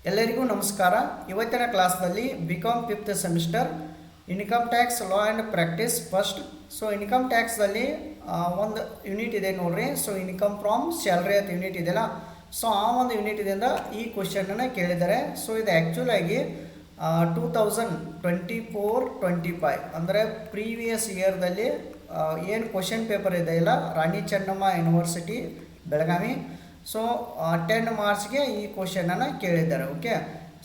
ಎಲ್ಲರಿಗೂ ನಮಸ್ಕಾರ. ಇವತ್ತಿನ ಕ್ಲಾಸ್ನಲ್ಲಿ BCom fifth semester income tax law and practice first. So income ಟ್ಯಾಕ್ಸ್ದಲ್ಲಿ ಒಂದು ಯೂನಿಟ್ ಇದೆ ನೋಡ್ರಿ. ಸೊ ಇನ್ಕಮ್ ಫ್ರಾಮ್ ಸ್ಯಾಲ್ರಿ ಅಂತ ಯೂನಿಟ್ ಇದೆಯಲ್ಲ, ಸೊ ಆ ಒಂದು ಯೂನಿಟಿಂದ ಈ ಕ್ವಶನನ್ನು ಕೇಳಿದ್ದಾರೆ. ಸೊ ಇದು ಆ್ಯಕ್ಚುಲಾಗಿ 2024-25 ಅಂದರೆ ಪ್ರೀವಿಯಸ್ ಇಯರ್ದಲ್ಲಿ ಏನು ಕ್ವಶನ್ ಪೇಪರ್ ಇದೆಯಲ್ಲ, ರಾಣಿ ಚೆನ್ನಮ್ಮ ಯೂನಿವರ್ಸಿಟಿ ಬೆಳಗಾವಿ. ಸೊ 10 ಮಾರ್ಚ್ಗೆ ಈ ಕ್ವಶನನ್ನು ಕೇಳಿದ್ದಾರೆ. ಓಕೆ,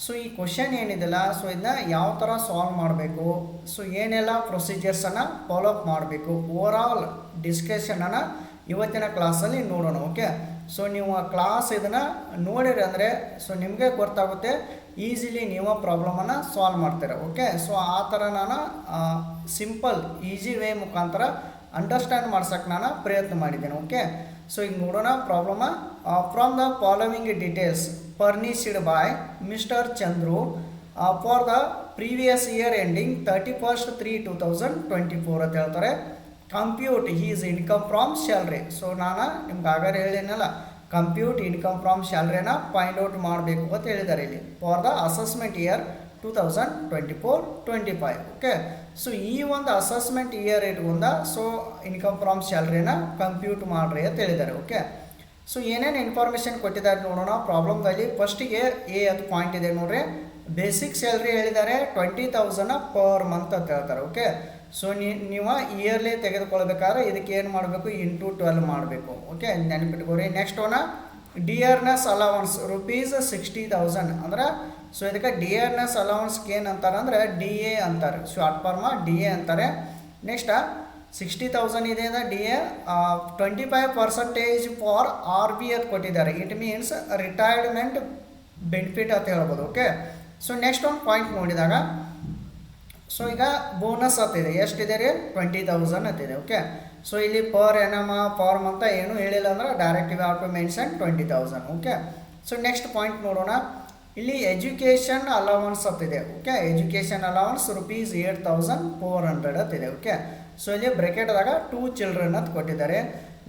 ಸೊ ಈ ಕ್ವಶನ್ ಏನಿದೆಯಲ್ಲ, ಸೊ ಇದನ್ನ ಯಾವ ಥರ ಸಾಲ್ವ್ ಮಾಡಬೇಕು, ಸೊ ಏನೆಲ್ಲ ಪ್ರೊಸೀಜರ್ಸನ್ನು ಫಾಲೋಅಪ್ ಮಾಡಬೇಕು, ಓವರಾಲ್ ಡಿಸ್ಕಷನನ್ನು ಇವತ್ತಿನ ಕ್ಲಾಸಲ್ಲಿ ನೋಡೋಣ. ಓಕೆ, ಸೊ ನೀವು ಆ ಕ್ಲಾಸ್ ಇದನ್ನು ನೋಡಿರಿ ಅಂದರೆ ಸೊ ನಿಮಗೆ ಗೊತ್ತಾಗುತ್ತೆ, ಈಸಿಲಿ ನೀವು ಪ್ರಾಬ್ಲಮನ್ನು ಸಾಲ್ವ್ ಮಾಡ್ತೀರಾ. ಓಕೆ, ಸೊ ಆ ಥರ ನಾನು ಸಿಂಪಲ್ ಈಸಿ ವೇ ಮುಖಾಂತರ ಅಂಡರ್ಸ್ಟ್ಯಾಂಡ್ ಮಾಡ್ಸೋಕ್ಕೆ ನಾನು ಪ್ರಯತ್ನ ಮಾಡಿದ್ದೇನೆ. ಓಕೆ, ಸೊ ಈಗ ನೋಡೋಣ problem. From the following details furnished by mister Chandru for the previous year ending 31/3/2024 ಅಂತ ಹೇಳ್ತಾರೆ. Compute his income from salary. So ನಾನು ನಿಮ್ಗೆ ಆಗಾರೆ ಹೇಳಿನಲ್ಲ, ಕಂಪ್ಯೂಟ್ ಇನ್ಕಮ್ ಫ್ರಾಮ್ ಸ್ಯಾಲ್ರಿನ ಫೈಂಡ್ ಔಟ್ ಮಾಡಬೇಕು ಅಂತ ಹೇಳಿದ್ದಾರೆ ಇಲ್ಲಿ for the assessment year 2024-25. Okay, so ಈ ಒಂದು ಅಸೆಸ್ಮೆಂಟ್ ಇಯರ್ ಇಟ್ಕೊಂಡ ಸೊ ಇನ್ಕಮ್ ಫ್ರಾಮ್ ಸ್ಯಾಲ್ರಿನ ಕಂಪ್ಯೂಟ್ ಮಾಡ್ರಿ ಅಂತ ಹೇಳಿದ್ದಾರೆ. ಓಕೆ, ಸೊ ಏನೇನು ಇನ್ಫಾರ್ಮೇಷನ್ ಕೊಟ್ಟಿದ್ದಾರೆ ನೋಡೋಣ ಪ್ರಾಬ್ಲಮ್ದಲ್ಲಿ. ಫಸ್ಟಿಗೆ ಎ ಅದು ಪಾಯಿಂಟ್ ಇದೆ ನೋಡ್ರಿ. ಬೇಸಿಕ್ ಸ್ಯಾಲ್ರಿ ಹೇಳಿದ್ದಾರೆ 20,000 ಪರ್ ಮಂತ್ ಅಂತ ಹೇಳ್ತಾರೆ. ಓಕೆ, ಸೊ ನೀವು ಇಯರ್ಲಿ ತೆಗೆದುಕೊಳ್ಬೇಕಾದ್ರೆ ಇದಕ್ಕೆ ಏನು ಮಾಡಬೇಕು, ಇಂಟು 12 ಮಾಡಬೇಕು. ಓಕೆ, ನೆನಪಿಟ್ಕೋರಿ. ನೆಕ್ಸ್ಟ್ ಒನ್ ಡಿಯರ್ನೆಸ್ ಅಲವನ್ಸ್ ₹60,000 ಅಂದ್ರೆ ಸೊ ಇದಕ್ಕೆ ಡಿಯರ್ನೆಸ್ ಅಲವನ್ಸ್ಗೆ ಏನು ಅಂತಾರೆ ಅಂದರೆ DA ಅಂತಾರೆ, ಶಾರ್ಟ್ ಫಾರ್ಮ DA ಅಂತಾರೆ. ನೆಕ್ಸ್ಟ್ 60,000 ಇದೆ ಅಂದರೆ DA. 25% ಫಾರ್ RB ಅಂತ ಕೊಟ್ಟಿದ್ದಾರೆ. ಇಟ್ ಮೀನ್ಸ್ ರಿಟೈರ್ಮೆಂಟ್ ಬೆನಿಫಿಟ್ ಅಂತ ಹೇಳ್ಬೋದು. ಓಕೆ, ಸೊ ನೆಕ್ಸ್ಟ್ ಒಂದು ಪಾಯಿಂಟ್ ನೋಡಿದಾಗ ಸೊ ಈಗ ಬೋನಸ್ ಅಂತಿದೆ, ಎಷ್ಟಿದೆ ರೀ 20,000 ಅಂತಿದೆ. ಓಕೆ, ಸೊ ಇಲ್ಲಿ ಪರ್ ಎನಮ ಫಾರ್ಮ್ ಅಂತ ಏನು ಹೇಳಿಲ್ಲ ಅಂದ್ರೆ direct you have to mention 20,000. Okay, so next point ನೋಡೋಣ. ಇಲ್ಲಿ ಎಜುಕೇಷನ್ ಅಲವನ್ಸ್ ಅಂತಿದೆ. ಓಕೆ, ಎಜುಕೇಷನ್ ಅಲವನ್ಸ್ ₹8,400 ಅಂತಿದೆ. ಓಕೆ, ಸೊ ಇಲ್ಲಿ ಬ್ರೆಕೆಟ್ದಾಗ 2 ಚಿಲ್ಡ್ರನ್ ಅಂತ ಕೊಟ್ಟಿದ್ದಾರೆ.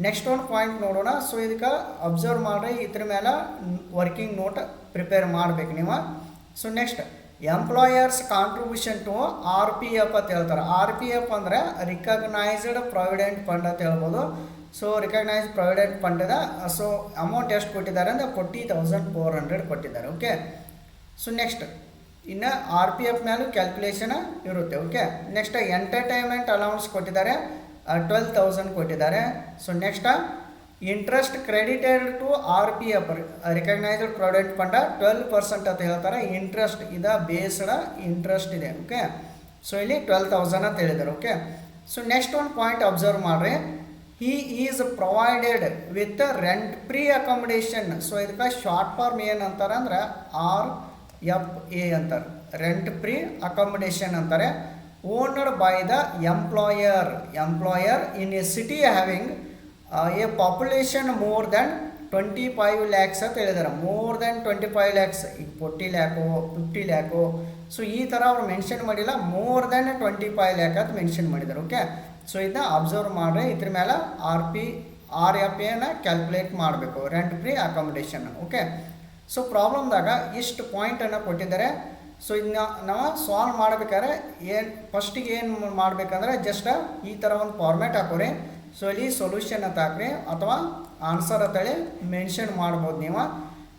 ನೆಕ್ಸ್ಟ್ ಒಂದು ಪಾಯಿಂಟ್ ನೋಡೋಣ. ಸೊ ಇದಕ್ಕೆ ಅಬ್ಸರ್ವ್ ಮಾಡಿರಿ, ಇದ್ರ ಮೇಲೆ ವರ್ಕಿಂಗ್ ನೋಟ್ ಪ್ರಿಪೇರ್ ಮಾಡಬೇಕು ನೀವು. So next employer's contribution to RPF ಅಂತ ಹೇಳ್ತಾರೆ. RPF ಅಂದರೆ ರಿಕಗ್ನೈಸ್ಡ್ ಪ್ರಾವಿಡೆಂಟ್ ಫಂಡ್ ಅಂತ ಹೇಳ್ಬೋದು. ಸೊ ರಿಕಗ್ನೈಸ್ಡ್ ಪ್ರಾವಿಡೆಂಟ್ ಫಂಡದ ಸೊ ಅಮೌಂಟ್ ಎಷ್ಟು ಕೊಟ್ಟಿದ್ದಾರೆ ಅಂದರೆ 40,400 ಕೊಟ್ಟಿದ್ದಾರೆ. ಓಕೆ, ಸೊ ನೆಕ್ಸ್ಟ್ ಇನ್ನು RPF ಮೇಲೂ ಕ್ಯಾಲ್ಕುಲೇಷನ್ ಇರುತ್ತೆ. ಓಕೆ, ನೆಕ್ಸ್ಟ್ ಎಂಟರ್ಟೈನ್ಮೆಂಟ್ ಅಲೌನ್ಸ್ ಕೊಟ್ಟಿದ್ದಾರೆ 12,000 ಕೊಟ್ಟಿದ್ದಾರೆ. So next interest credited to RPF recognised provident ಫಂಡ 12% ಅಂತ ಹೇಳ್ತಾರೆ. ಇಂಟ್ರೆಸ್ಟ್ ಇದು ಬೇಸ್ಡ್ ಇಂಟ್ರೆಸ್ಟ್ ಇದೆ. ಓಕೆ, ಸೊ ಇಲ್ಲಿ 12,000 ಅಂತ ಹೇಳಿದ್ದಾರೆ. ಓಕೆ, ಸೊ ನೆಕ್ಸ್ಟ್ ಒಂದು ಪಾಯಿಂಟ್ ಅಬ್ಸರ್ವ್ ಮಾಡಿರಿ. He is provided with rent free accommodation. So ಇದಕ್ಕೆ ಶಾರ್ಟ್ ಫಾರ್ಮ್ ಏನು ಅಂತಾರೆ ಅಂದ್ರೆ RFA ಅಂತಾರೆ, ರೆಂಟ್ ಫ್ರೀ ಅಕಾಮಿಡೇಷನ್ ಅಂತಾರೆ. Owned by the employer in a city having a population more than 25 lakhs ಅಂತ ಹೇಳಿದ್ದಾರೆ. ಮೋರ್ ದ್ಯಾನ್ 25 lakhs, ಈಗ 40 lakh 50 lakh ಸೊ ಈ ಥರ ಅವ್ರು ಮೆನ್ಷನ್ ಮಾಡಿಲ್ಲ, ಮೋರ್ ದ್ಯಾನ್ 25 lakh ಅಂತ ಮೆನ್ಷನ್ ಮಾಡಿದ್ದಾರೆ. ಓಕೆ, ಸೊ ಇದನ್ನ ಅಬ್ಸರ್ವ್ ಮಾಡಿರಿ. ಇದ್ರ ಮೇಲೆ RFAನ ಕ್ಯಾಲ್ಕುಲೇಟ್ ಮಾಡಬೇಕು, rent free accommodation. Okay, so ಪ್ರಾಬ್ಲಮ್ದಾಗ ಇಷ್ಟು ಪಾಯಿಂಟನ್ನು ಕೊಟ್ಟಿದ್ದಾರೆ. ಸೊ ಇದನ್ನ ನಾವು ಸಾಲ್ವ್ ಮಾಡಬೇಕಾದ್ರೆ ಫಸ್ಟಿಗೆ ಏನು ಮಾಡಬೇಕಂದ್ರೆ ಜಸ್ಟ್ ಈ ಥರ ಒಂದು ಫಾರ್ಮ್ಯಾಟ್ ಹಾಕೋರಿ. ಸೊ ಇಲ್ಲಿ ಸೊಲ್ಯೂಷನ್ ಅಂತ ಹಾಕ್ರಿ ಅಥವಾ ಆನ್ಸರ್ ಅಂತೇಳಿ ಮೆನ್ಷನ್ ಮಾಡ್ಬೋದು ನೀವು.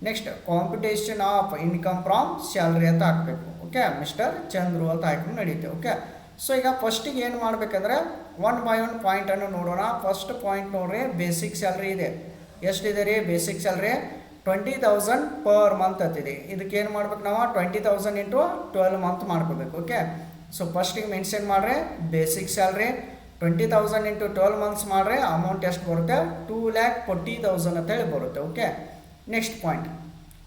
Next computation of income from salary ಅಂತ ಹಾಕಬೇಕು. ಓಕೆ, ಮಿಸ್ಟರ್ ಚಂದ್ರು ಅಂತ ಹಾಕೊಂಡು ನಡೀತೆ. ಓಕೆ, ಸೊ ಈಗ ಫಸ್ಟಿಗೆ ಏನು ಮಾಡಬೇಕಂದ್ರೆ 1 by 1 ಪಾಯಿಂಟನ್ನು ನೋಡೋಣ. ಫಸ್ಟ್ ಪಾಯಿಂಟ್ ನೋಡ್ರಿ, ಬೇಸಿಕ್ ಸ್ಯಾಲ್ರಿ ಇದೆ. ಎಷ್ಟಿದೆ ರೀ ಬೇಸಿಕ್ ಸ್ಯಾಲ್ರಿ? 20,000 ಪರ್ ಮಂತ್ ಅಂತಿದೆ. ಇದಕ್ಕೆ ಏನು ಮಾಡ್ಬೇಕು ನಾವು 20,000 ಇಂಟು 12 ಮಂತ್ ಮಾಡ್ಕೋಬೇಕು. ಓಕೆ, ಸೊ ಫಸ್ಟಿಗೆ ಮೆನ್ಷನ್ ಮಾಡ್ರಿ ಬೇಸಿಕ್ ಸ್ಯಾಲ್ರಿ 20,000 ಇಂಟು 12 ಮಂತ್ಸ್ ಮಾಡ್ರೆ ಅಮೌಂಟ್ ಎಷ್ಟು ಬರುತ್ತೆ? 2,40,000 ಅಂತೇಳಿ ಬರುತ್ತೆ. ಓಕೆ, ನೆಕ್ಸ್ಟ್ ಪಾಯಿಂಟ್,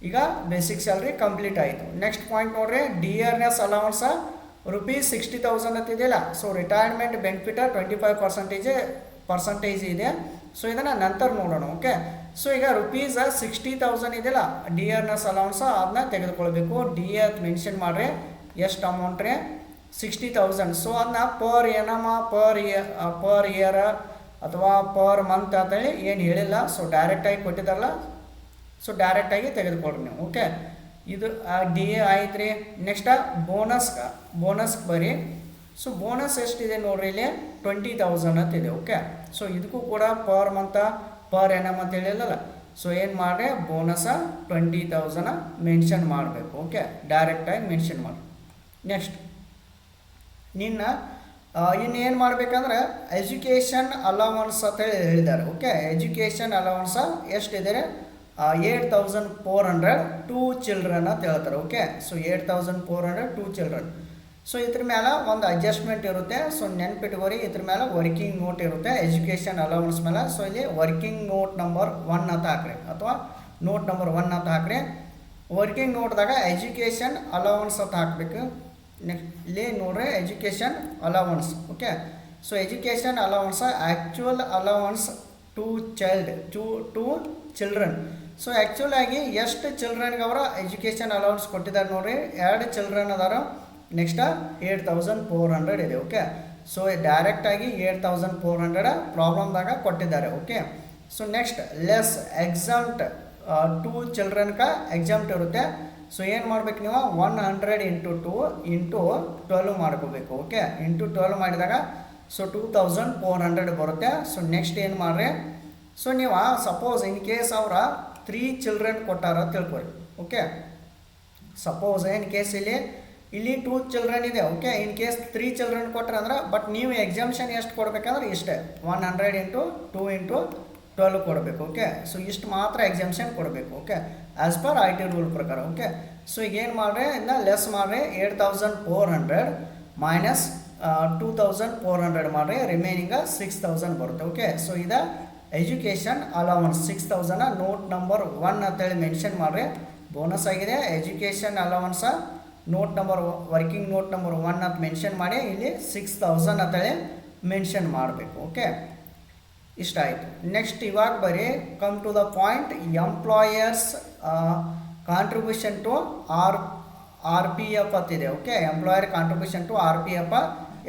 ಈಗ ಬೇಸಿಕ್ ಸ್ಯಾಲ್ರಿ ಕಂಪ್ಲೀಟ್ ಆಯಿತು. ನೆಕ್ಸ್ಟ್ ಪಾಯಿಂಟ್ ನೋಡ್ರಿ, ಡಿಯರ್ನೆಸ್ ಅಲವನ್ಸ ₹60,000 ಅಂತಿದೆಯಲ್ಲ. ಸೊ ರಿಟೈರ್ಮೆಂಟ್ ಬೆನಿಫಿಟ್ 25% ಇದೆ. ಸೊ ಇದನ್ನು ನಂತರ ನೋಡೋಣ. ಓಕೆ, ಸೊ ಈಗ ₹60,000 ಇದೆಯಲ್ಲ ಡಿಯರ್ನೆಸ್ ಅಲವನ್ಸ, ಅದನ್ನ ತೆಗೆದುಕೊಳ್ಬೇಕು. DA ಅಂತ ಮೆನ್ಷನ್ ಮಾಡ್ರಿ, ಎಷ್ಟು ಅಮೌಂಟ್ ರೀ 60,000. ಸೊ ಅದನ್ನ ಪರ್ ಎನಮ ಪರ್ ಇಯರ್ ಅಥವಾ ಪರ್ ಮಂತ್ ಅಂತೇಳಿ ಏನು ಹೇಳಿಲ್ಲ. ಸೊ ಡೈರೆಕ್ಟಾಗಿ ಕೊಟ್ಟಿದ್ದಾರಲ್ಲ, ಸೊ ಡೈರೆಕ್ಟಾಗಿ ತೆಗೆದುಕೊಳ್ರಿ ನೀವು. ಓಕೆ, ಇದು ಡಿ ಎ ಆಯ್ತು ರೀ. ನೆಕ್ಸ್ಟ್ ಬೋನಸ್ಗೆ ಬರ್ರಿ. ಸೊ ಬೋನಸ್ ಎಷ್ಟಿದೆ ನೋಡ್ರಿ, ಇಲ್ಲಿ 20,000 ಅಂತಿದೆ. ಓಕೆ, ಸೊ ಇದಕ್ಕೂ ಕೂಡ ಪರ್ ಮಂತ ಪರ್ ಎನಮ್ ಅಂತ ಹೇಳಿಲ್ಲಲ್ಲ. ಸೊ ಏನು ಮಾಡ್ರಿ, ಬೋನಸ 20,000 ಮೆನ್ಷನ್ ಮಾಡಬೇಕು. ಓಕೆ, ಡೈರೆಕ್ಟಾಗಿ ಮೆನ್ಷನ್ ಮಾಡಿ. ನೆಕ್ಸ್ಟ್ ಇನ್ನೇನು ಮಾಡಬೇಕಂದ್ರೆ ಎಜುಕೇಷನ್ ಅಲವನ್ಸ್ ಅಂತ ಹೇಳಿದ್ದಾರೆ. ಓಕೆ, ಎಜುಕೇಷನ್ ಅಲವನ್ಸ ಎಷ್ಟಿದೆ, 8,400 2 ಚಿಲ್ಡ್ರನ್ ಅಂತ ಹೇಳ್ತಾರೆ. Okay, so 8,400 2 children. ಸೊ ಇದ್ರ ಮೇಲೆ ಒಂದು ಅಡ್ಜಸ್ಟ್ಮೆಂಟ್ ಇರುತ್ತೆ. ಸೊ ನೆನ್ಪಿಟ್ಕೋರಿ, ಇದ್ರ ಮೇಲೆ ವರ್ಕಿಂಗ್ ನೋಟ್ ಇರುತ್ತೆ ಎಜುಕೇಷನ್ ಅಲವನ್ಸ್ ಮೇಲೆ. ಸೊ ಇಲ್ಲಿ ವರ್ಕಿಂಗ್ ನೋಟ್ ನಂಬರ್ 1 ಅಂತ ಹಾಕ್ರಿ, ಅಥವಾ ನೋಟ್ ನಂಬರ್ 1 ಅಂತ ಹಾಕ್ರಿ. ವರ್ಕಿಂಗ್ ನೋಟ್ದಾಗ ಎಜುಕೇಷನ್ ಅಲವನ್ಸ್ ಅಂತ ಹಾಕಬೇಕು. ನೆಕ್ಸ್ಟ್ ಇಲ್ಲಿ ನೋಡ್ರಿ, education allowance. Okay, so education allowance actual allowance to children. So actual ಆಗಿ ಎಷ್ಟು ಚಿಲ್ಡ್ರನ್ಗೆ ಅವರ ಎಜುಕೇಷನ್ ಅಲವನ್ಸ್ ಕೊಟ್ಟಿದ್ದಾರೆ ನೋಡ್ರಿ, 2 ಚಿಲ್ಡ್ರನ್ ಅದಾರ. ನೆಕ್ಸ್ಟ್ 8,400 ಇದೆ. ಓಕೆ, ಸೊ ಡೈರೆಕ್ಟಾಗಿ 8,400 ಪ್ರಾಬ್ಲಮ್ದಾಗ ಕೊಟ್ಟಿದ್ದಾರೆ. Okay, so next less exempt 2 ಚಿಲ್ಡ್ರನ್ಗೆ ಎಕ್ಸಾಮ್ಟ್ ಇರುತ್ತೆ. ಸೊ ಏನು ಮಾಡ್ಬೇಕು ನೀವು, 100 × 2 × 12 ಮಾಡ್ಕೋಬೇಕು. ಓಕೆ, ಇಂಟು 12 ಮಾಡಿದಾಗ ಸೊ 2,400 ಬರುತ್ತೆ. ಸೊ ನೆಕ್ಸ್ಟ್ ಏನು ಮಾಡ್ರಿ, ಸೊ ನೀವು ಸಪೋಸ್ ಇನ್ ಕೇಸ್ ಅವರ 3 ಚಿಲ್ಡ್ರನ್ ಕೊಟ್ಟಾರ ತಿಳ್ಕೊರಿ. ಓಕೆ, ಸಪೋಸ್ ಇನ್ ಕೇಸ್ ಇಲ್ಲಿ 2 ಚಿಲ್ಡ್ರನ್ ಇದೆ. ಓಕೆ, ಇನ್ ಕೇಸ್ 3 ಚಿಲ್ಡ್ರನ್ ಕೊಟ್ರೆ ಅಂದ್ರೆ, ಬಟ್ ನೀವು ಎಕ್ಸಾಮ್ಷನ್ ಎಷ್ಟು ಕೊಡಬೇಕಂದ್ರೆ ಇಷ್ಟೇ, 100 × 2 × 12 ಕೊಡಬೇಕು. ಓಕೆ, ಸೊ ಇಷ್ಟು ಮಾತ್ರ ಎಕ್ಸಾಮ್ಷನ್ ಕೊಡಬೇಕು. Okay, as per IT rule ಪ್ರಕಾರ. ಓಕೆ, ಸೊ ಈಗ ಏನು ಮಾಡ್ರಿ, ಇನ್ನು ಲೆಸ್ ಮಾಡ್ರಿ, 8,400 ಮೈನಸ್ 2,400 ಮಾಡ್ರಿ, ರಿಮೈನಿಂಗ್ 6,000 ಬರುತ್ತೆ. ಓಕೆ, ಸೊ ಇದು ಎಜುಕೇಷನ್ ಅಲವನ್ಸ್ 6,000 ನೋಟ್ ನಂಬರ್ 1 ಅಂತೇಳಿ ಮೆನ್ಷನ್ ಮಾಡ್ರಿ. ಬೋನಸ್ ಆಗಿದೆ ಎಜುಕೇಷನ್ ಅಲವನ್ಸ note number working note number 1 ಅಂತ ಮೆನ್ಷನ್ ಮಾಡಿ ಇಲ್ಲಿ 6,000 ಅಂತೇಳಿ ಮೆನ್ಷನ್ ಮಾಡಬೇಕು. ಓಕೆ, ಇಷ್ಟ ಆಯಿತು. ನೆಕ್ಸ್ಟ್ ಇವಾಗ ಬರೀ come to the point, employer's contribution to RPF ಅಂತಿದೆ. Okay, employer contribution to RPF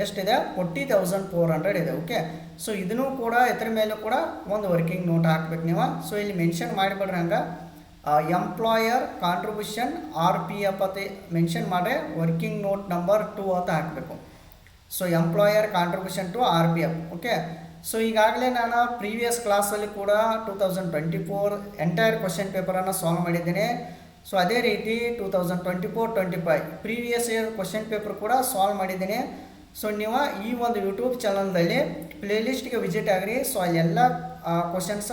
ಎಷ್ಟಿದೆ, 40,400 ಇದೆ. ಓಕೆ, ಸೊ ಇದನ್ನು ಕೂಡ ಇದ್ರ ಮೇಲೂ ಕೂಡ ಒಂದು ವರ್ಕಿಂಗ್ ನೋಟ್ ಹಾಕ್ಬೇಕು ನೀವು. ಸೊ ಇಲ್ಲಿ ಮೆನ್ಷನ್ ಮಾಡಿಬಿಡ್ರಿ, ಹಂಗೆ ಎಂಪ್ಲಾಯರ್ ಕಾಂಟ್ರಿಬ್ಯೂಷನ್ RPF ಅಂತ ಮೆನ್ಷನ್ ಮಾಡಿ ವರ್ಕಿಂಗ್ ನೋಟ್ ನಂಬರ್ 2 ಅಂತ ಹಾಕಬೇಕು. So employer contribution to RPF. Okay, so ಈಗಾಗಲೇ ನಾನು ಪ್ರೀವಿಯಸ್ ಕ್ಲಾಸಲ್ಲಿ ಕೂಡ 2024 ಎಂಟೈರ್ ಕ್ವಶನ್ ಪೇಪರನ್ನು ಸಾಲ್ವ್ ಮಾಡಿದ್ದೇನೆ. ಸೊ ಅದೇ ರೀತಿ 2024-25 ಪ್ರೀವಿಯಸ್ ಇಯರ್ ಕ್ವಶನ್ ಪೇಪರ್ ಕೂಡ ಸಾಲ್ವ್ ಮಾಡಿದ್ದೇನೆ. ಸೊ ನೀವು ಈ ಒಂದು ಯೂಟ್ಯೂಬ್ ಚಾನಲ್ದಲ್ಲಿ ಪ್ಲೇಲಿಸ್ಟ್ಗೆ ವಿಸಿಟ್ ಆಗಿರಿ. ಸೊ ಅಲ್ಲೆಲ್ಲ ಕ್ವಶನ್ಸ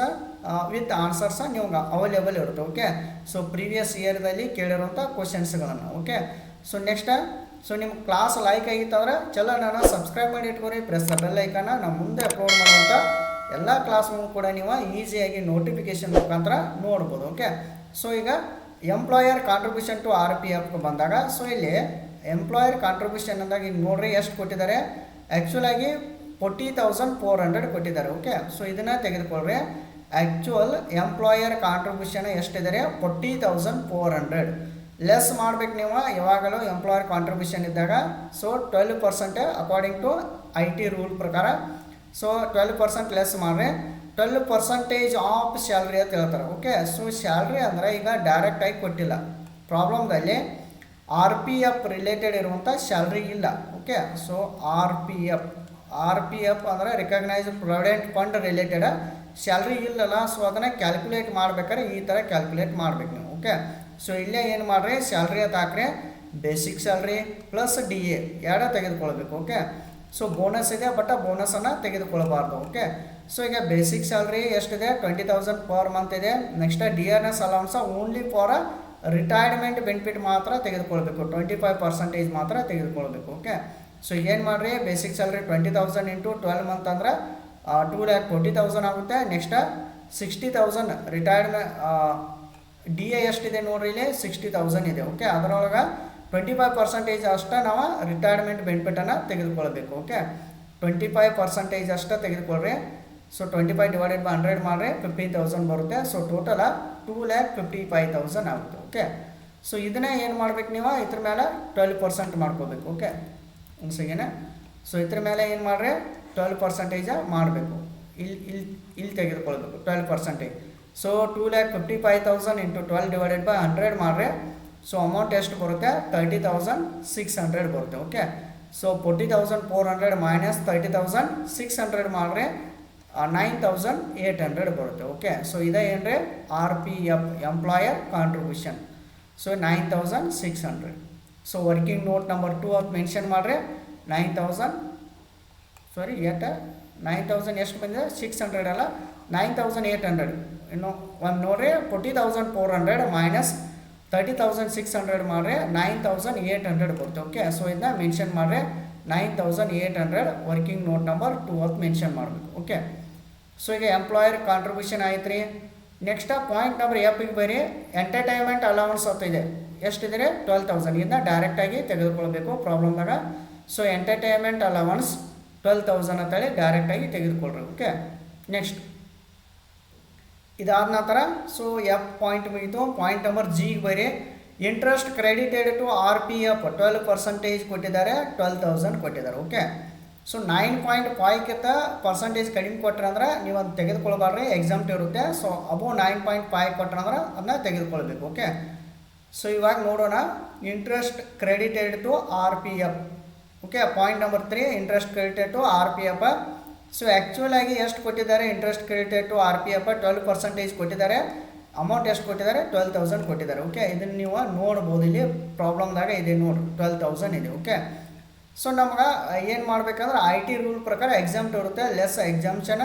ವಿತ್ ಆನ್ಸರ್ಸ ನಿಮ್ಗೆ ಅವೈಲೇಬಲ್ ಇರುತ್ತೆ. ಓಕೆ, ಸೊ ಪ್ರೀವಿಯಸ್ ಇಯರ್ದಲ್ಲಿ ಕೇಳಿರೋಂಥ ಕ್ವಶನ್ಸ್ಗಳನ್ನು. ಓಕೆ, ಸೊ ನೆಕ್ಸ್ಟ್, ಸೊ ನಿಮ್ಮ ಕ್ಲಾಸ್ ಲೈಕ್ ಆಗಿತ್ತಂದ್ರೆ ಚಲೋ ನಾನು ಸಬ್ಸ್ಕ್ರೈಬ್ ಮಾಡಿ ಇಟ್ಕೊರಿ, ಪ್ರೆಸ್ ದ ಬೆಲ್ ಐಕನ್ನ. ನಾವು ಮುಂದೆ ಅಪ್ಲೋಡ್ ಮಾಡುವಂಥ ಎಲ್ಲ ಕ್ಲಾಸ್ಗಳನ್ನು ಕೂಡ ನೀವು ಈಸಿಯಾಗಿ ನೋಟಿಫಿಕೇಶನ್ ಮುಖಾಂತರ ನೋಡ್ಬೋದು. ಓಕೆ, ಸೊ ಈಗ ಎಂಪ್ಲಾಯರ್ ಕಾಂಟ್ರಿಬ್ಯೂಷನ್ ಟು RPF ಬಂದಾಗ, ಸೊ ಇಲ್ಲಿ ಎಂಪ್ಲಾಯರ್ ಕಾಂಟ್ರಿಬ್ಯೂಷನ್ ಅಂದಾಗ ಈಗ ನೋಡ್ರಿ ಎಷ್ಟು ಕೊಟ್ಟಿದ್ದಾರೆ, ಆ್ಯಕ್ಚುಲಾಗಿ 40,400 ಕೊಟ್ಟಿದ್ದಾರೆ. ಓಕೆ, ಸೊ ಇದನ್ನು ತೆಗೆದುಕೊಳ್ಳ್ರಿ. ಆ್ಯಕ್ಚುಯಲ್ ಎಂಪ್ಲಾಯರ್ ಕಾಂಟ್ರಿಬ್ಯೂಷನ್ ಎಷ್ಟಿದ್ದಾರೆ, 40,400 ಲೆಸ್ ಮಾಡ್ಬೇಕು ನೀವು ಯಾವಾಗಲೂ ಎಂಪ್ಲಾಯರ್ ಕಾಂಟ್ರಿಬ್ಯೂಷನ್ ಇದ್ದಾಗ. So 12% according to IT rule ಪ್ರಕಾರ. ಸೊ 12% ಲೆಸ್ ಮಾಡಿರಿ. 12% ಆಫ್ ಸ್ಯಾಲ್ರಿ ಅಂತ ಹೇಳ್ತಾರೆ. ಓಕೆ, ಸೊ ಸ್ಯಾಲ್ರಿ ಅಂದರೆ ಈಗ ಡೈರೆಕ್ಟಾಗಿ ಕೊಟ್ಟಿಲ್ಲ, ಪ್ರಾಬ್ಲಮ್ದಲ್ಲಿ RPF ರಿಲೇಟೆಡ್ ಇರುವಂಥ ಸ್ಯಾಲ್ರಿ ಇಲ್ಲ. ಓಕೆ, ಸೊ RPF ಅಂದರೆ recognised provident fund related salary ಇಲ್ಲಲ್ಲ. ಸೊ ಅದನ್ನು ಕ್ಯಾಲ್ಕುಲೇಟ್ ಮಾಡ್ಬೇಕಾದ್ರೆ ಈ ಥರ ಕ್ಯಾಲ್ಕುಲೇಟ್ ಮಾಡ್ಬೇಕು ನೀವು. ಓಕೆ, ಸೊ ಇಲ್ಲೇ ಏನು ಮಾಡಿರಿ, ಸ್ಯಾಲ್ರಿ ಅಂತ ಹಾಕ್ರಿ, ಬೇಸಿಕ್ ಸ್ಯಾಲ್ರಿ ಪ್ಲಸ್ DA ಎರಡೂ ತೆಗೆದುಕೊಳ್ಬೇಕು. ಓಕೆ, ಸೊ ಬೋನಸ್ ಇದೆ, ಬಟ್ ಬೋನಸನ್ನು ತೆಗೆದುಕೊಳ್ಬಾರ್ದು. ಓಕೆ, ಸೊ ಈಗ ಬೇಸಿಕ್ ಸ್ಯಾಲ್ರಿ ಎಷ್ಟಿದೆ, 20,000 ಪರ್ ಮಂತ್ ಇದೆ. ನೆಕ್ಸ್ಟ್ DRNS ಅಲೌನ್ಸ ಓನ್ಲಿ ಫಾರ್ ರಿಟೈರ್ಮೆಂಟ್ ಬೆನಿಫಿಟ್ ಮಾತ್ರ ತೆಗೆದುಕೊಳ್ಬೇಕು, 25% ಮಾತ್ರ ತೆಗೆದುಕೊಳ್ಬೇಕು. ಓಕೆ, ಸೊ ಏನು ಮಾಡಿರಿ, ಬೇಸಿಕ್ ಸ್ಯಾಲ್ರಿ 20,000 × 12 ಮಂತ್ ಅಂದ್ರೆ 2,40,000 ಆಗುತ್ತೆ. ನೆಕ್ಸ್ಟ್ 60,000 ರಿಟೈರ್ಮೆಂಟ್ DA ಎಷ್ಟಿದೆ ನೋಡ್ರಿ, ಇಲ್ಲಿ 60,000 ಇದೆ. ಓಕೆ, ಅದರೊಳಗೆ 25% ಅಷ್ಟೇ ನಾವು ರಿಟೈರ್ಮೆಂಟ್ ಬೆನಿಫಿಟನ್ನು ತೆಗೆದುಕೊಳ್ಬೇಕು. ಓಕೆ, 25% ಅಷ್ಟೇ ತೆಗೆದುಕೊಳ್ರಿ. ಸೊ 25 ಡಿವೈಡೆಡ್ ಬೈ 100 ಮಾಡಿರಿ, 15,000 ಬರುತ್ತೆ. ಸೊ ಟೋಟಲ 2,55,000 ಆಗುತ್ತೆ. ಓಕೆ, ಸೊ ಇದನ್ನೇ ಏನು ಮಾಡ್ಬೇಕು ನೀವು, ಇದ್ರ ಮೇಲೆ 12% ಮಾಡ್ಕೋಬೇಕು. ಓಕೆ, ಒನ್ಸಿಗೇನೆ, ಸೊ ಇದ್ರ ಮೇಲೆ ಏನು ಮಾಡಿರಿ, 12% ಮಾಡಬೇಕು. ಇಲ್ಲಿ ತೆಗೆದುಕೊಳ್ಬೇಕು 12%. ಸೊ 2,55,000 × 12 ಡಿವೈಡೆಡ್ ಬೈ 100 ಮಾಡಿರಿ. ಸೊ ಅಮೌಂಟ್ ಎಷ್ಟು ಬರುತ್ತೆ 30,600 ಬರುತ್ತೆ. ಓಕೆ, ಸೊ 40,400 ಮೈನಸ್ 30,600 ಮಾಡಿದ್ರೆ 9,800 ಬರುತ್ತೆ. ಓಕೆ, ಸೊ ಇದೇ ಏನ್ರಿ RPF employer contribution. So 9,600. So working note number 2 ಅದು ಮೆನ್ಷನ್ ಮಾಡಿದ್ರೆ 9,000 ಎಷ್ಟು ಬಂದಿದೆ 600 ಅಲ್ಲ 9,800. ಇನ್ನು ಒಂದು ನೋಡ್ರಿ 40,400 ಮೈನಸ್ 30,600 ಮಾಡಿದ್ರೆ 9,800 ಬರುತ್ತೆ. ಓಕೆ, ಸೊ ಇದನ್ನ ಮೆನ್ಷನ್ ಮಾಡಿದ್ರೆ 9,800 ವರ್ಕಿಂಗ್ ನೋಟ್ ನಂಬರ್ 2 ಅದು ಮೆನ್ಷನ್ ಮಾಡಬೇಕು. ಓಕೆ, ಸೊ ಈಗ ಎಂಪ್ಲಾಯರ್ ಕಾಂಟ್ರಿಬ್ಯೂಷನ್ ಆಯ್ತು ರೀ. ನೆಕ್ಸ್ಟ್ ಪಾಯಿಂಟ್ ನಂಬರ್ ಎಫ್ಗೆ ಬರೀ ಎಂಟರ್ಟೈನ್ಮೆಂಟ್ ಅಲೌನ್ಸ್ ಇದೆ. ಎಷ್ಟಿದೆ 12,000. ಇದನ್ನ ಡೈರೆಕ್ಟಾಗಿ ತೆಗೆದುಕೊಳ್ಬೇಕು ಪ್ರಾಬ್ಲಮ್ದಾಗ. ಸೊ ಎಂಟರ್ಟೈನ್ಮೆಂಟ್ ಅಲೌನ್ಸ್ 12,000 ಅಂತೇಳಿ ಡೈರೆಕ್ಟಾಗಿ ತೆಗೆದುಕೊಳ್ರಿ. ಓಕೆ, ನೆಕ್ಸ್ಟ್ ಇದಾದ ನಂತರ ಸೊ ಎಫ್ ಪಾಯಿಂಟ್ ಮುಗಿತು. ಪಾಯಿಂಟ್ ನಂಬರ್ ಜಿಗೆ ಬರೀ ಇಂಟ್ರೆಸ್ಟ್ ಕ್ರೆಡಿಟೆಡ್ ಟು RPF 12% ಕೊಟ್ಟಿದ್ದಾರೆ, 12,000 ಕೊಟ್ಟಿದ್ದಾರೆ. ಓಕೆ, ಸೊ 9.5ಕ್ಕಿಂತ ಪರ್ಸೆಂಟೇಜ್ ಕಡಿಮೆ ಕೊಟ್ಟರೆ ನೀವು ಅದು ತೆಗೆದುಕೊಳ್ಬಾರ್ರಿ, ಎಕ್ಸಾಮ್ಟ್ ಇರುತ್ತೆ. ಸೊ ಅಬೋ 9.5 ಕೊಟ್ಟರೆ ಅದನ್ನ ತೆಗೆದುಕೊಳ್ಬೇಕು. ಓಕೆ, ಸೊ ಇವಾಗ ನೋಡೋಣ interest credited to RPF. Okay, point number 3 interest credited to RPF. So actual ಆಗಿ ಎಷ್ಟು ಕೊಟ್ಟಿದ್ದಾರೆ ಇಂಟ್ರೆಸ್ಟ್ ಕ್ರೆಡಿಟೆಡ್ ಟು RPF 12% ಕೊಟ್ಟಿದ್ದಾರೆ. ಅಮೌಂಟ್ ಎಷ್ಟು ಕೊಟ್ಟಿದ್ದಾರೆ 12,000 ಕೊಟ್ಟಿದ್ದಾರೆ. ಓಕೆ, ಇದನ್ನು ನೀವು ನೋಡ್ಬೋದು, ಇಲ್ಲಿ ಪ್ರಾಬ್ಲಮ್ದಾಗ ಇದೆ ನೋಡಿ 12,000 ಇದೆ. ಓಕೆ, ಸೊ ನಮ್ಗೆ ಏನು ಮಾಡ್ಬೇಕಂದ್ರೆ IT ರೂಲ್ ಪ್ರಕಾರ ಎಕ್ಸಾಮ್ಟ್ ಇರುತ್ತೆ, ಲೆಸ್ ಎಕ್ಸಾಮ್ಷನ್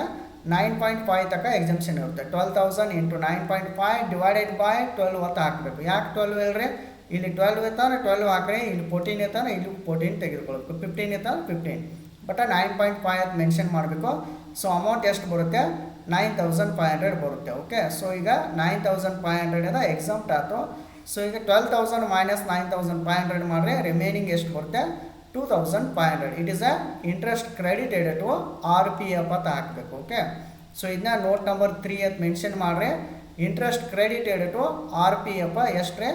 9.5 ತನಕ ಎಕ್ಸಾಮ್ಷನ್ ಇರುತ್ತೆ. 12,000 ಇಂಟು 9.5 ಡಿವೈಡೆಡ್ ಬೈ 12 ಹೊತ್ತು ಹಾಕಬೇಕು. ಯಾಕೆ 12 ಹೇಳ್ರಿ, ಇಲ್ಲಿ 12 ಇರ್ತಾನೆ 12 ಹಾಕ್ರಿ, ಇಲ್ಲಿ 14 ಇರ್ತಾನೆ ಇಲ್ಲಿ 14 ತೆಗೆದುಕೊಳ್ಬೇಕು, 15 ಇರ್ತಾನೆ 15, ಬಟ್ 9.5 ಅಂತ ಮೆನ್ಷನ್ ಮಾಡಬೇಕು. ಸೊ ಅಮೌಂಟ್ ಎಷ್ಟು ಬರುತ್ತೆ 9,500 ಬರುತ್ತೆ. ಓಕೆ, ಸೊ ಈಗ 9,500 ಎಕ್ಸಾಮ್ಟ್ ಆಯಿತು. ಸೊ ಈಗ 12,000 ಮೈನಸ್ 9,500 ಮಾಡಿದ್ರೆ ರಿಮೈನಿಂಗ್ ಎಷ್ಟು ಬರುತ್ತೆ 2,500. It is a interest credited to RPF ಅಂತ ಹಾಕಬೇಕು. ಓಕೆ, ಸೊ ಇದನ್ನ ನೋಟ್ ನಂಬರ್ 3 ಅಂತ ಮೆನ್ಷನ್ ಮಾಡಿದ್ರೆ ಇಂಟ್ರೆಸ್ಟ್ ಕ್ರೆಡಿಟೆಡ್ ಟು RPF ಎಷ್ಟೇ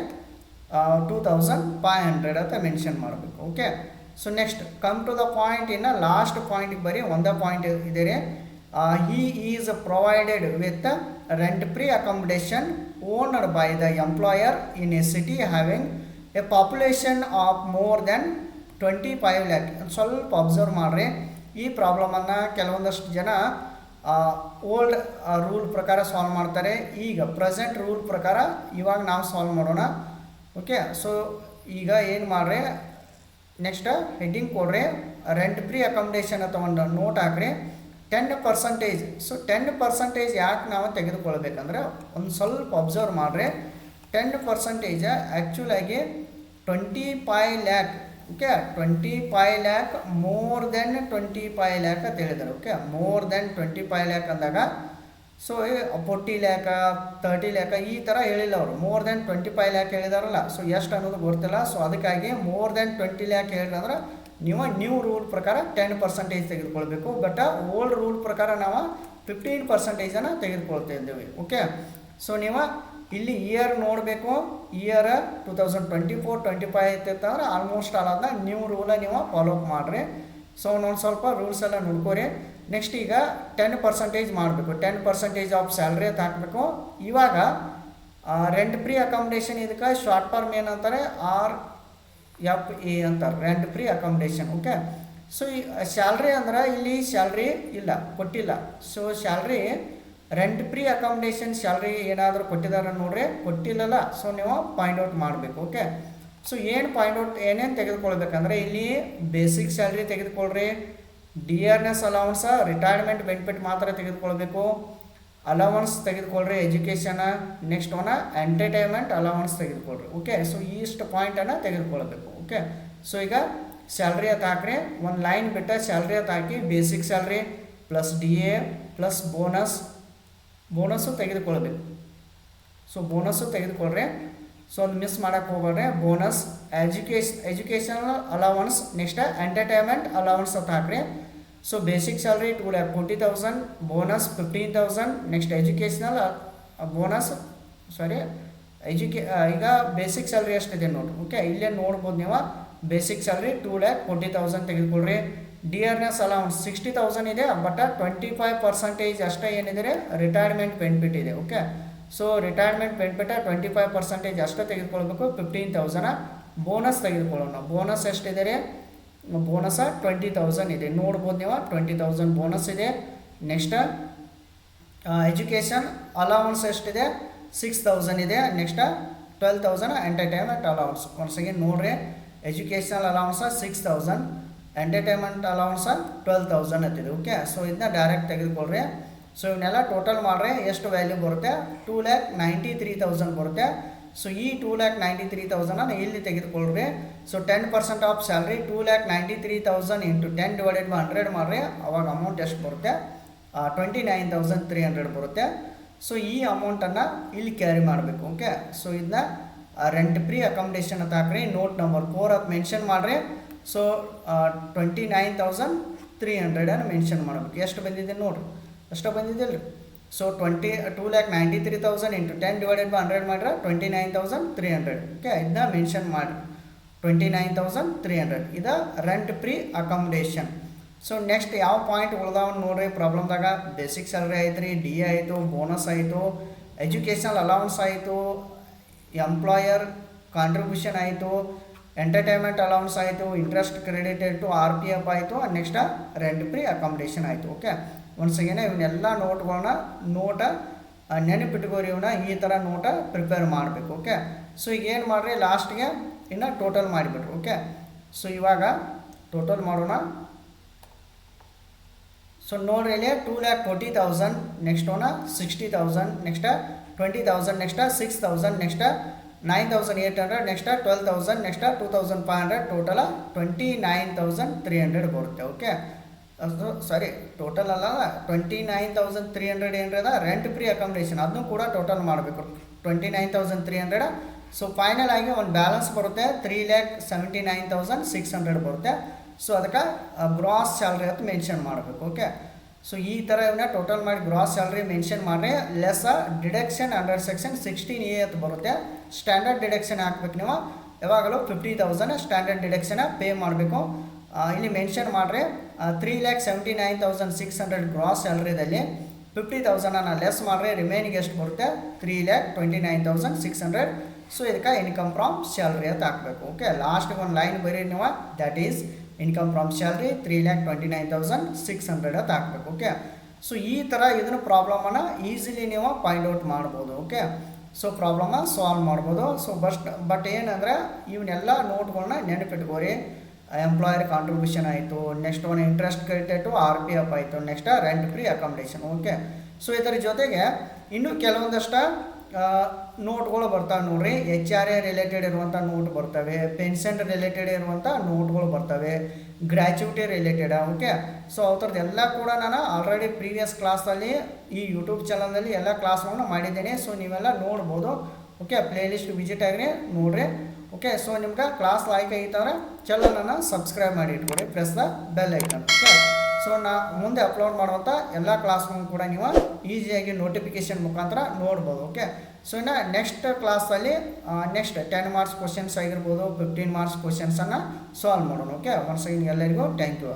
2,500 ಅಂತ ಮೆನ್ಷನ್ ಮಾಡಬೇಕು. Okay, so next come to the point. ಇನ್ನು ಲಾಸ್ಟ್ ಪಾಯಿಂಟ್ಗೆ ಬರೀ ಒಂದೇ ಪಾಯಿಂಟ್ ಇದೆ ರೀ. he is provided with rent free accommodation owned by the employer in a city having a population of more than 25 lakh. ಸ್ವಲ್ಪ observe ಮಾಡಿರಿ, ಈ ಪ್ರಾಬ್ಲಮನ್ನು ಕೆಲವೊಂದಷ್ಟು ಜನ ಓಲ್ಡ್ ರೂಲ್ ಪ್ರಕಾರ ಸಾಲ್ವ್ ಮಾಡ್ತಾರೆ. ಈಗ ಪ್ರೆಸೆಂಟ್ ರೂಲ್ ಪ್ರಕಾರ ಇವಾಗ ನಾವು ಸಾಲ್ವ್ ಮಾಡೋಣ. ಓಕೆ, ಸೊ ಈಗ ಏನು ಮಾಡ್ರಿ, ನೆಕ್ಸ್ಟ್ ಹೆಡ್ಡಿಂಗ್ ಕೊಡ್ರಿ, ರೆಂಟ್ ಫ್ರೀ ಅಕಾಮಿಡೇಷನ್ ಅಂತ ಒಂದು ನೋಟ್ ಹಾಕ್ರಿ 10%. ಸೊ 10% ಯಾಕೆ ನಾವು ತೆಗೆದುಕೊಳ್ಬೇಕಂದ್ರೆ ಒಂದು ಸ್ವಲ್ಪ ಅಬ್ಸರ್ವ್ ಮಾಡಿರಿ, 10% ಆ್ಯಕ್ಚುಲಾಗಿ 25 lac. Okay, 25 lac more than 25 lac ಅಂತ ಹೇಳಿದ್ದಾರೆ. ಓಕೆ, ಮೋರ್ ದೆನ್ 25 ಲ್ಯಾಕ್ ಅಂದಾಗ ಸೊ 40 ಲ್ಯಾಕ 30 ಲ್ಯಾಕ ಈ ಥರ ಹೇಳಿಲ್ಲ ಅವರು, ಮೋರ್ ದೆನ್ 25 ಲ್ಯಾಕ್ ಹೇಳಿದಾರಲ್ಲ. ಸೊ ಎಷ್ಟು ಅನ್ನೋದು ಗೊತ್ತಿಲ್ಲ. ಸೊ ಅದಕ್ಕಾಗಿ ಮೋರ್ ದೆನ್ 20 ಲ್ಯಾಕ್ ಹೇಳಿದ್ರೆ ನೀವು ನ್ಯೂ ರೂಲ್ ಪ್ರಕಾರ 10% ತೆಗೆದುಕೊಳ್ಬೇಕು. ಬಟ್ ಓಲ್ಡ್ ರೂಲ್ ಪ್ರಕಾರ ನಾವು 15% ತೆಗೆದುಕೊಳ್ತಾ ಇದ್ದೇವೆ. ಓಕೆ, ಸೊ ನೀವು ಇಲ್ಲಿ ಇಯರ್ ನೋಡಬೇಕು, ಇಯರ್ 2024-25 ಇತ್ತಂದ್ರೆ ಆಲ್ಮೋಸ್ಟ್ ಅಲ್ಲ ನ್ಯೂ ರೂಲ ನೀವು ಫಾಲೋ ಅಪ್ ಮಾಡಿರಿ. ಸೊ ಒಂದು ಸ್ವಲ್ಪ ರೂಲ್ಸ್ ಎಲ್ಲ ನೋಡ್ಕೋರಿ. ನೆಕ್ಸ್ಟ್ ಈಗ 10% ಮಾಡಬೇಕು, 10% ಆಫ್ ಸ್ಯಾಲ್ರಿ ಅಂತ ಹಾಕಬೇಕು. ಇವಾಗ ರೆಂಟ್ ಫ್ರೀ ಅಕಾಮಿಡೇಷನ್ ಇದಕ್ಕೆ ಶಾರ್ಟ್ ಟರ್ಮ್ ಏನಂತಾರೆ RFA ಅಂತಾರೆ, rent free accommodation. Okay, so ಈ ಸ್ಯಾಲ್ರಿ ಅಂದ್ರೆ ಇಲ್ಲಿ ಸ್ಯಾಲ್ರಿ ಇಲ್ಲ ಕೊಟ್ಟಿಲ್ಲ. So salary rent free accommodation salary ಏನಾದರೂ ಕೊಟ್ಟಿದ್ದಾರೆ ನೋಡ್ರಿ, ಕೊಟ್ಟಿಲ್ಲಲ್ಲ. ಸೊ ನೀವು ಪಾಯಿಂಟ್ ಔಟ್ ಮಾಡಬೇಕು. ಓಕೆ, ಸೊ ಏನು ಪಾಯಿಂಟ್ ಔಟ್ ಏನೇನು ತೆಗೆದುಕೊಳ್ಬೇಕಂದ್ರೆ ಇಲ್ಲಿ ಬೇಸಿಕ್ ಸ್ಯಾಲ್ರಿ ತೆಗೆದುಕೊಳ್ರಿ, DRNS ಅಲೌನ್ಸ್ ರಿಟೈರ್ಮೆಂಟ್ ಬೆನಿಫಿಟ್ ಮಾತ್ರ ತೆಗೆದುಕೊಳ್ಬೇಕು, ಅಲೌನ್ಸ್ ತೆಗೆದುಕೊಳ್ರಿ education, next one entertainment allowance ತೆಗೆದುಕೊಳ್ರಿ. ಓಕೆ, ಸೊ ಇಷ್ಟು ಪಾಯಿಂಟನ್ನು ತೆಗೆದುಕೊಳ್ಬೇಕು. ಓಕೆ, ಸೊ ಈಗ ಸ್ಯಾಲ್ರಿ ಅಂತ ಹಾಕ್ರಿ, ಒಂದು ಲೈನ್ ಬಿಟ್ಟು ಸ್ಯಾಲ್ರಿ ಅಂತ ಹಾಕಿ basic salary plus DA plus bonus ತೆಗೆದುಕೊಳ್ಬೇಕು. ಸೊ ಬೋನಸ್ಸು ತೆಗೆದುಕೊಳ್ರಿ, ಸೊ ಒಂದು ಮಿಸ್ ಮಾಡೋಕ್ಕೆ ಹೋಗ್ಬೇಡ್ರಿ. Bonus educational allowance, next entertainment allowance ಅಂತ ಹಾಕ್ರಿ. So basic salary 2,40,000, bonus 15,000, next educational bonus ಈಗ ಬೇಸಿಕ್ ಸ್ಯಾಲ್ರಿ ಎಷ್ಟಿದೆ ನೋಡಿ. ಓಕೆ, ಇಲ್ಲೇ ನೋಡ್ಬೋದು ನೀವು ಬೇಸಿಕ್ ಸ್ಯಾಲ್ರಿ 2,40,000 ತೆಗೆದುಕೊಳ್ರಿ. DRNS ಅಲೌನ್ಸ್ 60,000 ಇದೆ, ಬಟ್ 25% ಅಷ್ಟೇ ಏನಿದೆ ರಿಟೈರ್ಮೆಂಟ್ ಬೆನಿಫಿಟ್ ಇದೆ. ಓಕೆ, ಸೊ ರಿಟೈರ್ಮೆಂಟ್ ಬೆನಿಫಿಟ್ 25% ಅಷ್ಟು ತೆಗೆದುಕೊಳ್ಬೇಕು. 15,000 ಬೋನಸ್ ತೆಗೆದುಕೊಳ್ಳೋಣ. ಬೋನಸ್ ಎಷ್ಟಿದೆ ರೀ? ಬೋನಸ್ 20,000 ಇದೆ, ನೋಡ್ಬೋದು ನೀವು. 20,000 ಬೋನಸ್ ಇದೆ. ನೆಕ್ಸ್ಟ್ ಎಜುಕೇಷನ್ ಅಲೌನ್ಸ್ ಎಷ್ಟಿದೆ? 6,000 ಇದೆ. Next 12,000 entertainment allowance. Once again ನೋಡ್ರಿ, ಎಜುಕೇಷನಲ್ ಅಲೌನ್ಸ್ 6,000, ಎಂಟರ್ಟೈನ್ಮೆಂಟ್ ಅಲೌನ್ಸ್ 12,000 ಅಂತಿದೆ. ಓಕೆ, ಸೊ ಇದನ್ನ ಡೈರೆಕ್ಟ್ ತೆಗೆದುಕೊಳ್ರಿ. ಸೊ ಇವನ್ನೆಲ್ಲ ಟೋಟಲ್ ಮಾಡಿದ್ರೆ ಎಷ್ಟು ವ್ಯಾಲ್ಯೂ ಬರುತ್ತೆ? 2,93,000 ಬರುತ್ತೆ. ಸೊ ಈ 2,93,000 ಇಲ್ಲಿ ತೆಗೆದುಕೊಳ್ರಿ. So 10% of salary 2,93,000 into 10 divided by 100 ಮಾಡಿರಿ. ಅವಾಗ ಅಮೌಂಟ್ ಎಷ್ಟು ಬರುತ್ತೆ? 29,300 ಬರುತ್ತೆ. ಸೊ ಈ ಅಮೌಂಟನ್ನು ಇಲ್ಲಿ ಕ್ಯಾರಿ ಮಾಡಬೇಕು. ಓಕೆ, ಸೊ ಇದನ್ನ ರೆಂಟ್ ಫ್ರೀ ಅಕಾಮಿಡೇಷನ್ ಅಂತ ಹಾಕ್ರಿ. ನೋಟ್ ನಂಬರ್ 4 ಅಂತ ಮೆನ್ಷನ್ ಮಾಡಿರಿ. ಸೊ 29,300 ಅನ್ನು ಮೆನ್ಷನ್ ಮಾಡಬೇಕು. ಎಷ್ಟು ಬಂದಿದೆ ನೋಡಿರಿ, ಎಷ್ಟು ಬಂದಿದ್ದಿಲ್ಲ ರೀ? ಸೊ 2,93,000 ಇಂಟು 10 ಡಿವೈಡೆಡ್ ಬೈ 100 ಮಾಡಿದ್ರೆ 29,300. ಓಕೆ, ಇದನ್ನ ಮೆನ್ಷನ್ ಮಾಡಿ 29,300 ಇದು rent free accommodation. So next ಯಾವ ಪಾಯಿಂಟ್ ಉಳ್ದಾವ್ ನೋಡ್ರಿ ಪ್ರಾಬ್ಲಮ್ದಾಗ? ಬೇಸಿಕ್ ಸ್ಯಾಲ್ರಿ ಆಯ್ತು ರೀ, ಡಿ ಆಯಿತು, ಬೋನಸ್ ಆಯಿತು, ಎಜುಕೇಷನಲ್ ಅಲೌನ್ಸ್ ಆಯಿತು, ಎಂಪ್ಲಾಯರ್ ಕಾಂಟ್ರಿಬ್ಯೂಷನ್ ಆಯಿತು, ಎಂಟರ್ಟೈನ್ಮೆಂಟ್ ಅಲೌನ್ಸ್ ಆಯಿತು, ಇಂಟ್ರೆಸ್ಟ್ ಕ್ರೆಡಿಟೆಡ್ ಟು RPF ಆಯಿತು, ನೆಕ್ಸ್ಟ್ ರೆಂಟ್ ಫ್ರೀ ಅಕಾಮಿಡೇಷನ್ ಆಯಿತು. ಓಕೆ, ಒನ್ಸ್ ಅಗೇನ್ ಇವನ್ನೆಲ್ಲ ನೋಟ್ಗಳನ್ನ ನೆನಪಿಟ್ಕೋರಿ. ಇವನ್ನ ಈ ಥರ ನೋಟ ಪ್ರಿಪೇರ್ ಮಾಡಬೇಕು. ಓಕೆ, ಸೊ ಈಗ ಏನು ಮಾಡಿರಿ, ಲಾಸ್ಟ್ಗೆ ಇನ್ನು ಟೋಟಲ್ ಮಾಡಿಬಿಟ್ರು. ಓಕೆ, ಸೊ ಇವಾಗ ಟೋಟಲ್ ಮಾಡೋಣ. ಸೊ ನೋಡ್ರಿ ಇಲ್ಲಿ 2,40,000, next 60,000, next 20,000, next 6,000, next 9,800, next 12,000, next 2,500, total 29,300 ಬರುತ್ತೆ. ಓಕೆ, ಸಾರಿ ಟೋಟಲ್ ಅಲ್ಲ, 29,300 ಏನ್ರದ ರೆಂಟ್ ಫ್ರೀ ಅಕಾಮಿಡೇಷನ್, ಅದನ್ನು ಕೂಡ ಟೋಟಲ್ ಮಾಡಬೇಕು 29,300. ಸೊ ಫೈನಲ್ ಆಗಿ ಒಂದು ಬ್ಯಾಲೆನ್ಸ್ ಬರುತ್ತೆ 3,79,600 ಬರುತ್ತೆ. ಸೊ ಅದಕ್ಕೆ ಗ್ರಾಸ್ ಸ್ಯಾಲ್ರಿ ಅಂತ ಮೆನ್ಷನ್ ಮಾಡಬೇಕು. ಓಕೆ, ಸೊ ಈ ಥರ ಇವನ್ನ ಟೋಟಲ್ ಮಾಡಿ ಗ್ರಾಸ್ ಸ್ಯಾಲ್ರಿ ಮೆನ್ಷನ್ ಮಾಡಿರಿ. Less deduction under section 16A ಅಂತ ಬರುತ್ತೆ. ಸ್ಟ್ಯಾಂಡರ್ಡ್ ಡಿಡಕ್ಷನ್ ಹಾಕ್ಬೇಕು ನೀವು. ಯಾವಾಗಲೂ 50,000 ಸ್ಟ್ಯಾಂಡರ್ಡ್ ಡಿಡಕ್ಷನ್ ಪೇ ಮಾಡಬೇಕು. ಇಲ್ಲಿ ಮೆನ್ಷನ್ ಮಾಡಿರಿ 3,79,600 ಗ್ರಾಸ್ ಸ್ಯಾಲ್ರಿದಲ್ಲಿ 50,000 ಲೆಸ್ ಮಾಡಿರಿ. ರಿಮೈನಿಂಗ್ ಎಷ್ಟು ಬರುತ್ತೆ? 3,29,600. ಸೊ ಇದಕ್ಕೆ ಇನ್ಕಮ್ ಫ್ರಾಮ್ ಸ್ಯಾಲ್ರಿ ಅಂತ ಹಾಕಬೇಕು. ಓಕೆ, ಲಾಸ್ಟಿಗೆ ಒಂದು ಲೈನ್ ಬರೀ ನೀವು, that is income from salary 3,29,600 ಅಂತ ಹಾಕಬೇಕು. ಓಕೆ, ಸೊ ಈ ಥರ ಇದನ್ನು ಪ್ರಾಬ್ಲಮನ್ನು ಈಸಿಲಿ ನೀವು ಫೈಂಡ್ ಔಟ್ ಮಾಡ್ಬೋದು. ಓಕೆ, ಸೊ ಪ್ರಾಬ್ಲಮ ಸಾಲ್ವ್ ಮಾಡ್ಬೋದು. ಸೊ ಬಟ್ ಏನಂದರೆ ಇವನ್ನೆಲ್ಲ ನೋಟ್ಗಳನ್ನ ನೆನಪಿಟ್ಕೋರಿ. ಎಂಪ್ಲಾಯರ್ ಕಾಂಟ್ರಿಬ್ಯೂಷನ್ ಆಯಿತು, ನೆಕ್ಸ್ಟ್ ಒಂದು ಇಂಟ್ರೆಸ್ಟ್ ಕ್ರೆಡಿಟೆಡ್ ಟು RPF ಆಯಿತು, next rent free accommodation. Okay, so ಇದರ ಜೊತೆಗೆ ಇನ್ನೂ ಕೆಲವೊಂದಷ್ಟು ನೋಟ್ಗಳು ಬರ್ತಾವೆ ನೋಡ್ರಿ. HRA ರಿಲೇಟೆಡ್ ಇರುವಂಥ ನೋಟ್ ಬರ್ತವೆ, ಪೆನ್ಷನ್ ರಿಲೇಟೆಡ್ ಇರುವಂಥ ನೋಟ್ಗಳು ಬರ್ತವೆ, ಗ್ರ್ಯಾಚ್ಯುಟಿ ರಿಲೇಟೆಡ್. ಓಕೆ, ಸೊ ಅವ್ರದ್ದು ಎಲ್ಲ ಕೂಡ ನಾನು ಆಲ್ರೆಡಿ ಪ್ರೀವಿಯಸ್ ಕ್ಲಾಸಲ್ಲಿ ಈ ಯೂಟ್ಯೂಬ್ ಚಾನಲ್ನಲ್ಲಿ ಎಲ್ಲ ಕ್ಲಾಸ್ಗಳನ್ನ ಮಾಡಿದ್ದೇನೆ. ಸೊ ನೀವೆಲ್ಲ ನೋಡ್ಬೋದು. ಓಕೆ, ಪ್ಲೇಲಿಸ್ಟ್ ವಿಸಿಟ್ ಆಗಿರಿ, ನೋಡ್ರಿ. ಓಕೆ, ಸೊ ನಿಮ್ಗೆ ಕ್ಲಾಸ್ ಲೈಕ್ ಆಗಿತ್ತಂದ್ರೆ ಚಾನಲನ್ನು ಸಬ್ಸ್ಕ್ರೈಬ್ ಮಾಡಿ ಇಟ್ಕೊಡಿ, press the bell icon. Okay, so ನಾ ಮುಂದೆ ಅಪ್ಲೋಡ್ ಮಾಡುವಂಥ ಎಲ್ಲ ಕ್ಲಾಸ್ಗಳನ್ನು ಕೂಡ ನೀವು ಈಸಿಯಾಗಿ ನೋಟಿಫಿಕೇಷನ್ ಮುಖಾಂತರ ನೋಡ್ಬೋದು. ಓಕೆ, ಸೊ ಇನ್ನು ನೆಕ್ಸ್ಟ್ ಕ್ಲಾಸಲ್ಲಿ ನೆಕ್ಸ್ಟ್ 10 ಮಾರ್ಕ್ಸ್ ಕ್ವಶನ್ಸ್ ಆಗಿರ್ಬೋದು, 15 ಮಾರ್ಕ್ಸ್ ಕ್ವಶನ್ಸನ್ನು ಸಾಲ್ವ್ ಮಾಡೋಣ. ಓಕೆ, ಒನ್ಸ್ ಅಗೇನ್ ಎಲ್ಲರಿಗೂ ಥ್ಯಾಂಕ್ ಯು.